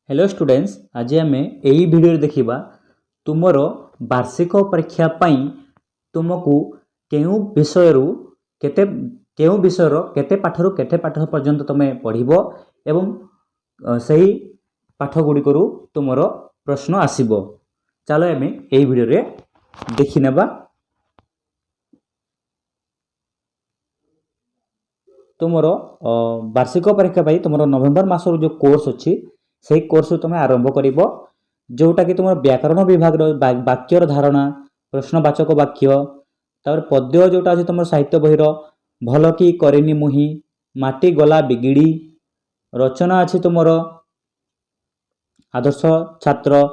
Hello students, आज आम यही वीडियो देखा तुमर वार्षिक परीक्षा पाई तुमको केउ विषय केते केउ विषयर केते पाठरू केते पाठ पर्यंत तुम पढ़ब एवं सही पाठ गुड़िक तुमर प्रश्न आसीबो। चलो आम यही वीडियो रे देखि नेबा। तुमर वार्षिक परीक्षा पाई तुमर नवेम्बर मासर जो कोर्स अच्छी से कोर्स तुम आरंभ कर जोटा कि तुम व्याकरण विभाग वाक्यर धारणा प्रश्नवाचक वाक्य तापर पद्य जोटा अच्छे तुम साहित्य बहिर भल कि करेनी मुही माटी गला बिगिड़ी रचना अच्छी तुमर आदर्श छात्र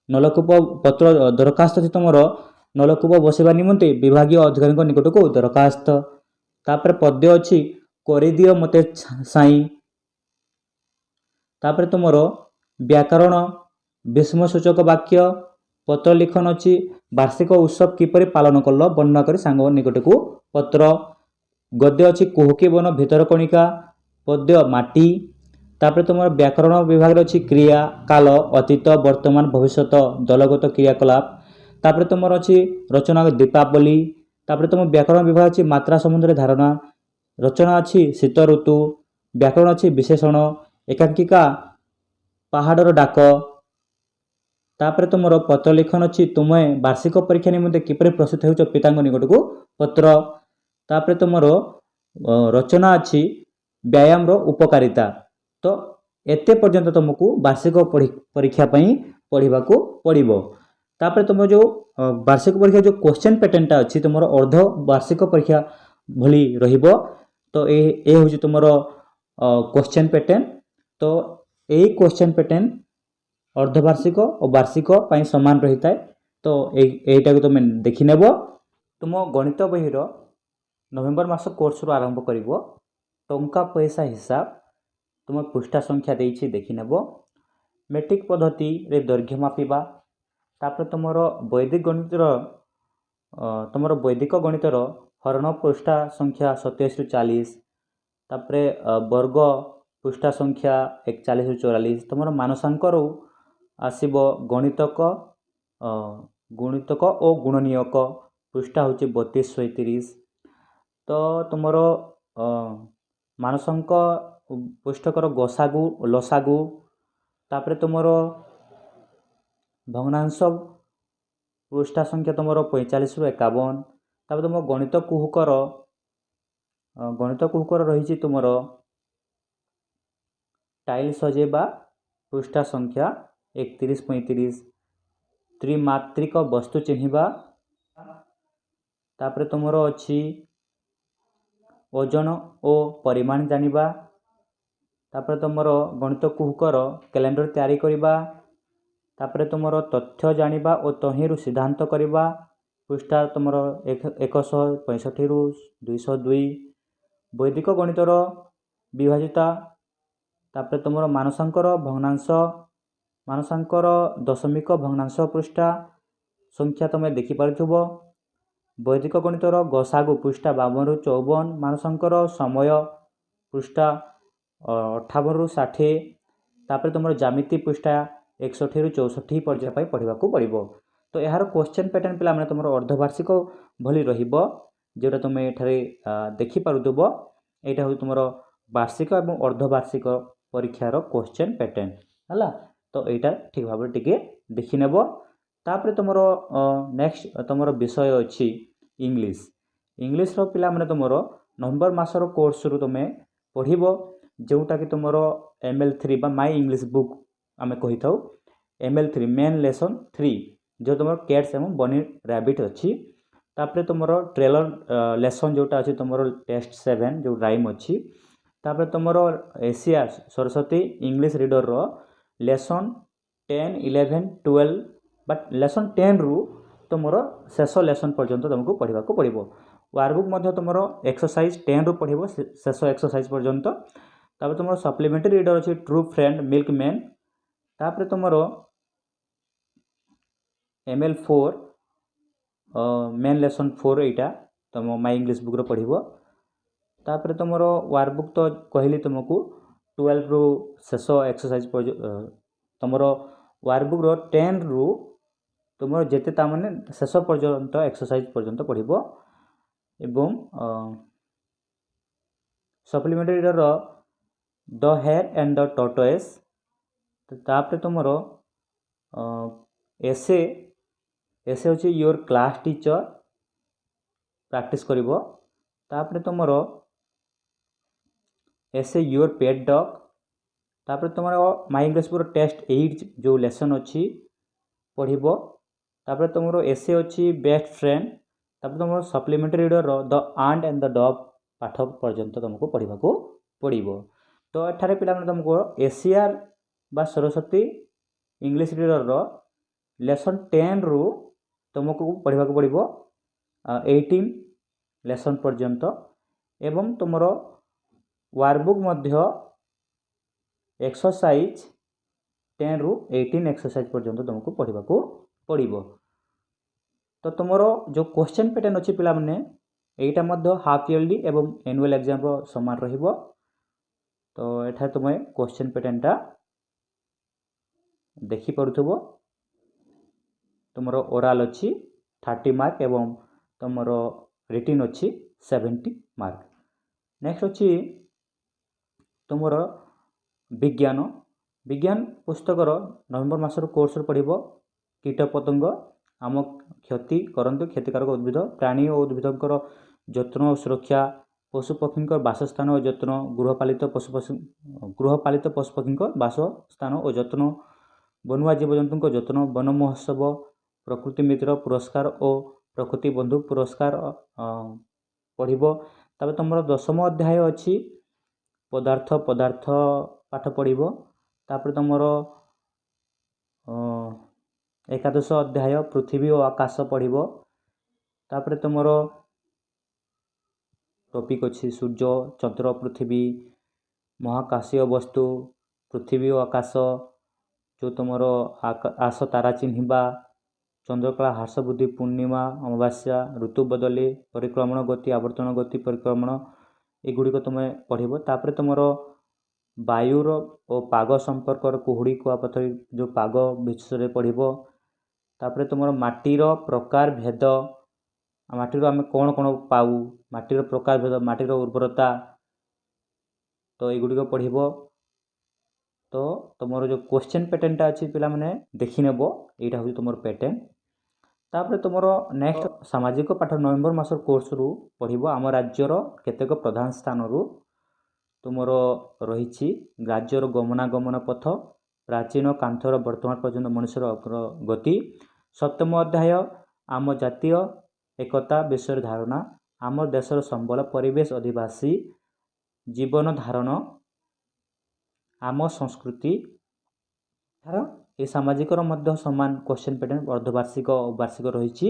नलकूप पत्र दरखास्त अच्छी तुम नलकूप बसवा निमंते विभाग अधिकारी निकट को दरखास्त तापर पद्य अच्छी करदियो मते साई तापर तुमर व्याकरण विस्मयसूचक वाक्य पत्र लिखन अच्छी वार्षिक उत्सव किपरि पालन कल वर्णना कर सांग निकट को पत्र गद्य अच्छी कुहकी वन भितरकणिका पद्य माटी तापर तुम व्याकरण विभाग अच्छी क्रिया काल अतीत वर्तमान भविष्यत दलगत क्रियाकलाप तापर तुम अच्छी रचना दीपावली तापर तुम व्याकरण विभाग अच्छी मात्रा संबंध धारणा रचना अच्छी शीत ऋतु व्याकरण अच्छी विशेषण एकांकिका पहाड़र डाक तापर तुम पत्र लिखन अच्छी तुम्हें वार्षिक परीक्षा निमंते किपरि प्रस्तुत हो पिता निकट को पत्र तापर तुम रचना अच्छी व्यायाम उपकारिता। तो एते पर्यंत तुमको वार्षिक परीक्षा पढ़ा पड़ो। तापर तुम जो वार्षिक परीक्षा जो क्वेश्चन पैटर्नटा अच्छी तुम अर्ध वार्षिक परीक्षा भली रहिबो। तो ये हूँ तुम क्वेश्चन पैटर्न। तो यही क्वेश्चन पैटर्न अर्धवार्षिक और वार्षिक सामान रही है। तो यहीटा को तुम देखि नेब। तुम गणित बहिर नवेम्बर मास कोर्स आरंभ कर टंका पैसा हिसाब तुम पृष्ठा संख्या देछि देखि नेब। मैट्रिक पद्धति रे दैर्घ्य मापिबा तापर तुम वैदिक गणितर तुम वैदिक गणितर हरण पृष्ठा संख्या 27 रु 40 तापर वर्ग पृष्ठा संख्या 41 रु 44 तुम मानसांकर आसीब गणितक गुणितक और गुणनीयक पृष्ठा हूँ 32 37। तो तुम मानसांक पृष्ठकर गसागु लसागु तापर तुम भग्नांश पृष्ठा संख्या तुम 45 रु 51 तापर तुम गणित कुहकर रही तुम टाइल सजेबा पृष्ठा संख्या 31 35 त्रिमात्रिक वस्तु चिन्हवा तापर तुम अच्छी ओजन और परिमाण जानिबा तापर तुम गणित कुहकर कैलेंडर तैयारी करबा तापर तुम तथ्य जानिबा और तहिरु सिद्धांत करबा पृष्ठा तुम 165 रु 202 वैदिक गणितर विभाजिता तापर तुम मानसांकर भग्नांश मानसांकर दशमिक भग्नांश पृष्ठा संख्या तुम देखिपार। वैदिक गणितर गसागु पृष्ठा 52 रु 54 मानसांकर समय पृष्ठा 58 रु 60 तापर तुम ज्यामिति पृष्ठा 61 रु 64 पर्याय पढ़ा पड़ो। तो यार क्वेश्चन पैटर्न पिला तुम अर्धवार्षिक भली रहिबो जोटा तुम एठारे देखिपारुथबो। एटा हो तुम वार्षिक और अर्धवार्षिक परीक्षार क्वेश्चन पैटर्न है। तो यहाँ ठीक भाव टिके देखि नेब। तापर तुम नेक्स्ट तुम विषय अच्छी इंग्लिश इंग्लिश पिला माने तुम नवेम्बर मासर कोर्स रु तुम पढ़ब जोटा कि तुम ML3 बा माई इंग्लिश बुक आम कही था ML3 मेन लेसन 3 जो तुम कैट्स एवं बनी रैबिट अच्छी तापर तुम ट्रेलर लेसन जोटा अच्छी तुम टेस्ट 7 जो राइम अच्छी तापर तुम एशिया सरस्वती इंग्लिश रीडर रो लेसन 10 11 12 बट लेसन 10 रु तुम शेष लेसन पर्यंत तुमको पढ़ा पड़ो। वार्कबुक मध्य तुम एक्सरसाइज 10 रु पढ़ो शेष एक्सरसाइज पर्यंत तापर तुम सप्लीमेंटरी रीडर अच्छी ट्रू फ्रेंड मिल्कमैन तापर तुम ML4 मेन लेसन 4 यहाँ तुम माई इंग्लिश बुक रो पढ़ो। तापर तुम वार्कबुक तो कहली तुमको 12 रु शेष एक्सरसाइज तुमर वर्कबुक 10 रु तुम जिते ताने शेष पर्यंत एक्सरसाइज पर्यंत पढ़ो एवं supplementary reader the hare and the tortoise तापर तुमर एसे एसे होची योर क्लास टीचर प्रैक्टिस करिवो तापर तुमर एसे योर पेट डॉग तापर तुमर माय इंग्लिश पुरो टेस्ट 8 जो लेसन अछि पढ़िबो तापर तुमर एसे अछि बेस्ट फ्रेंड तापर तुमर supplementary reader the ant and the dog पाठ पर्यंत तुमको पढ़ा को पड़ो। तो एठारे पिला तुमको एसीआर बा सरस्वती इंग्लिश रीडर लेसन 10 रु तुमको पढ़ा को पड़ो 18 लेसन पर्यंत एवं तुमर वर्कबुक मध्य एक्सरसाइज 10 रु 18 एक्सरसाइज पर्यंत तुमको पढ़ा को पड़ो। तो तुमर जो क्वेश्चन पैटर्न अच्छी पिला माने एटा मध्य हाफ इयरली एवं एनुअल एग्जाम रो समान रहिबो। तो एठा तुमे क्वेश्चन पैटर्नटा देखि पड़ुथबो तुमर ओरल अच्छी 30 मार्क एवं तुमर रिटन अच्छी 70 मार्क। नेक्स्ट अच्छी तुमर विज्ञान विज्ञान पुस्तकर नवेम्बर मासर कोर्स पढ़िबो कीट पतंग आम क्षति करंतु क्षतिकारक उद्भिद प्राणी और उद्भिदकर जत्न और सुरक्षा पशुपक्षी बासस्थान और जत्न गृहपालित पशुपक्षी बासस्थान और जत्न बनुआ जीवजंतु जत्न वन महोत्सव प्रकृति मित्र पुरस्कार और प्रकृति बंधु पुरस्कार पढ़िबो। तबे तुमर 10म अध्याय अच्छी पदार्थ पदार्थ पाठ पढ़िबो। तापर तुमर 11 अध्याय पृथ्वी और आकाश पढ़िबो। तापर तुमर टॉपिक अच्छी सूर्य चंद्र पृथ्वी महाकाशीय वस्तु पृथ्वी और आकाश जो तुमर आस तारा चिन्हवा चंद्रकला ह्रास बुद्धि पूर्णिमा अमावास्या ऋतु बदली परिक्रमण गति आवर्तन गति परिक्रमण एगुड़िक तुम पढ़ो। तापर तुमर वायुर और पाग संपर्क कुहुड़ी कुआपथर जो पाग विषय पढ़ो। तापर तुमर माटीर प्रकार भेद माटीर आम कौन कौन पाऊ माटीर प्रकार भेद माटीर उर्वरता तो एगुड़िक पढ़ो। तो तुमर जो क्वेश्चन पैटर्नटा अच्छी पिला माने देखि नेबो एटा होची तुमर पैटर्न। तापर तुमर नेक्स्ट सामाजिक पाठ नवेम्बर मासर कोर्स रु पढ़िबो आम राज्यर केतेक प्रधान स्थान रु तुमर रहिछि राज्यर गमनागमन पथ प्राचीन कांथर वर्तमान पर्यंत मनुष्यर अग्रगति 7म अध्याय आम जातीय एकता विषय धारणा आम देशर संबल परिवेश अधिवासी जीवन धारण आम संस्कृति ये सामाजिक मध्य समान क्वेश्चन पैटर्न अर्धवार्षिक और वार्षिक रही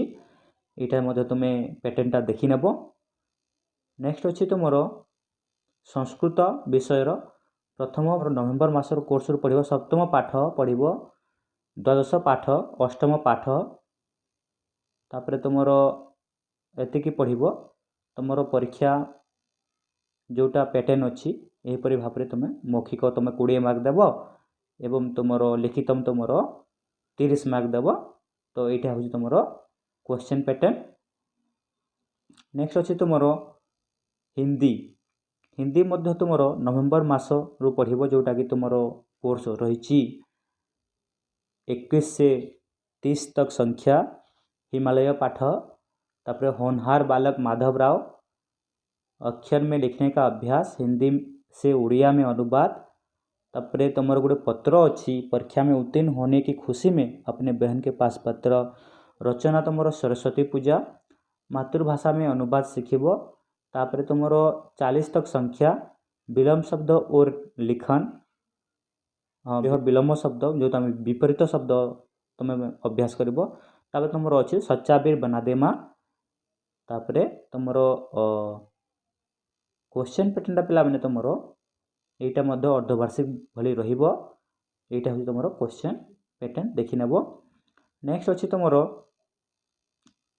यहाँ तुम्हें पैटर्नटा देखि नेब। नेक्स्ट अच्छी तुमर संस्कृत विषय प्रथम नवेम्बर मासर कोर्स पढ़ो 7म पाठ पढ़ो 12 पाठ 8म पाठ तापर तुमर एतिकी पढ़ो तुमर परीक्षा जोटा पैटर्न अच्छी यहीपरि भाव में तुम मौखिक तुम 20 मार्क देव एवं तुमर लिखित तुमर 30 मार्क देव। तो यहाँ हूँ तुमर क्वेश्चन पैटर्न। नेक्स्ट अच्छी तुमर हिंदी हिंदी मध्य तुमर नवेम्बर मास रु पढ़ो जोटा कि तुमर कोर्स रही 21 से 30 तक संख्या हिमालय पाठ तापर होनहार बालक माधव राव अक्षर में लिखने का अभ्यास हिंदी से उड़िया में अनुवाद। तापर तुमर गोटे पत्र अच्छी परीक्षा में उत्तीर्ण होने की खुशी में अपने बहन के पास पत्र रचना तुमर सरस्वती पूजा मातृभाषा में अनुवाद शिखब। तापर तुमर 40 तक संख्या विलम्ब शब्द और लिखन विलम्ब शब्द जो तुम विपरीत शब्द तुम अभ्यास कर। तापर तुमर अच्छे सच्चाबीर बनादेमा तापर तुमर क्वेश्चन पैटर्नटा पिला माने तुमर एटा मध्य अर्धवार्षिक भली रहिबो। एटा हो तुमर क्वेश्चन पैटर्न देखि नेबो। नेक्स्ट अच्छी तुमर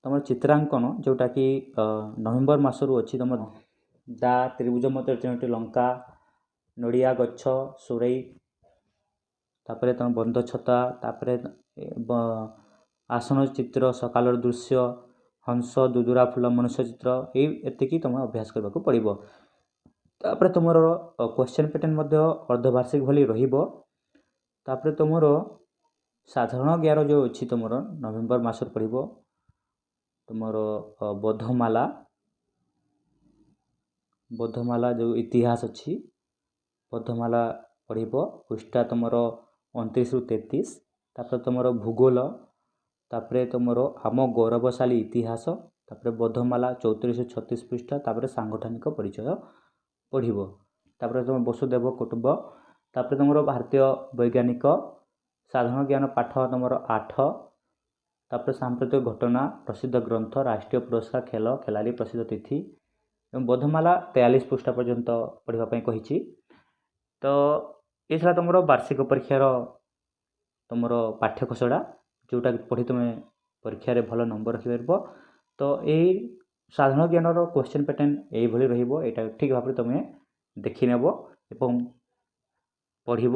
तुम चित्रांकन जोटा कि नवेम्बर मासरू अच्छी तुम दा त्रिभुज मध्य 3टी लंका नड़िया गछ सुरई ତାପରେ ତୁମ ବନ୍ଧ ଛତା, ତାପରେ ଆସନ ଚିତ୍ର, ସକାଳର ଦୃଶ୍ୟ, ହଂସ, ଦୁଦୁରା ଫୁଲ, ମନୁଷ୍ୟ ଚିତ୍ର, ଏତିକି ତୁମେ ଅଭ୍ୟାସ କରିବାକୁ ପଡ଼ିବ। ତାପରେ ତୁମର କ୍ୱେଶ୍ଚନ୍ ପ୍ୟାଟର୍ନ ମଧ୍ୟ ଅର୍ଦ୍ଧବାର୍ଷିକ ଭଳି ରହିବ। ତାପରେ ତୁମର ସାଧାରଣ ଜ୍ଞାନ ଯେଉଁ ଅଛି ତୁମର ନଭେମ୍ବର ମାସରେ ପଡ଼ିବ ତୁମର ବୋଧମାଲା ଯେଉଁ ଇତିହାସ ଅଛି ବୋଧମାଲା ପଢ଼ିବ। ପୃଷ୍ଠା ତୁମର 29ରୁ 33। ତାପରେ ତୁମର ଭୂଗୋଳ, ତାପରେ ତୁମର ଆମ ଗୌରବଶାଳୀ ଇତିହାସ, ତାପରେ ବୋଧମାଲା 34ରୁ 36 ପୃଷ୍ଠା, ତାପରେ ସାଂଗଠନିକ ପରିଚୟ ପଢ଼ିବ। ତାପରେ ତୁମ ବସୁଦେବ କୁଟୁମ୍ବ, ତାପରେ ତୁମର ଭାରତୀୟ ବୈଜ୍ଞାନିକ, ସାଧାରଣ ଜ୍ଞାନ ପାଠ ତୁମର 8, ତାପରେ ସାମ୍ପ୍ରତିକ ଘଟଣା, ପ୍ରସିଦ୍ଧ ଗ୍ରନ୍ଥ, ରାଷ୍ଟ୍ରୀୟ ପୁରସ୍କାର, ଖେଳ, ଖେଳାଳି, ପ୍ରସିଦ୍ଧ ତିଥି ଏବଂ ବୋଧମାଲା 43 ପୃଷ୍ଠା ପର୍ଯ୍ୟନ୍ତ ପଢ଼ିବା ପାଇଁ କହିଛି। ତ ଏ ଥିଲା ତୁମର ବାର୍ଷିକ ପରୀକ୍ଷାର ତୁମର ପାଠ୍ୟ ଖସଡ଼ା, ଯେଉଁଟା ପଢ଼ି ତୁମେ ପରୀକ୍ଷାରେ ଭଲ ନମ୍ବର ରଖିପାରିବ। ତ ଏହି ସାଧାରଣ ଜ୍ଞାନର କ୍ୱେଶ୍ଚନ୍ ପ୍ୟାଟର୍ନ ଏଇଭଳି ରହିବ। ଏଇଟା ଠିକ୍ ଭାବରେ ତୁମେ ଦେଖିନେବ ଏବଂ ପଢ଼ିବ।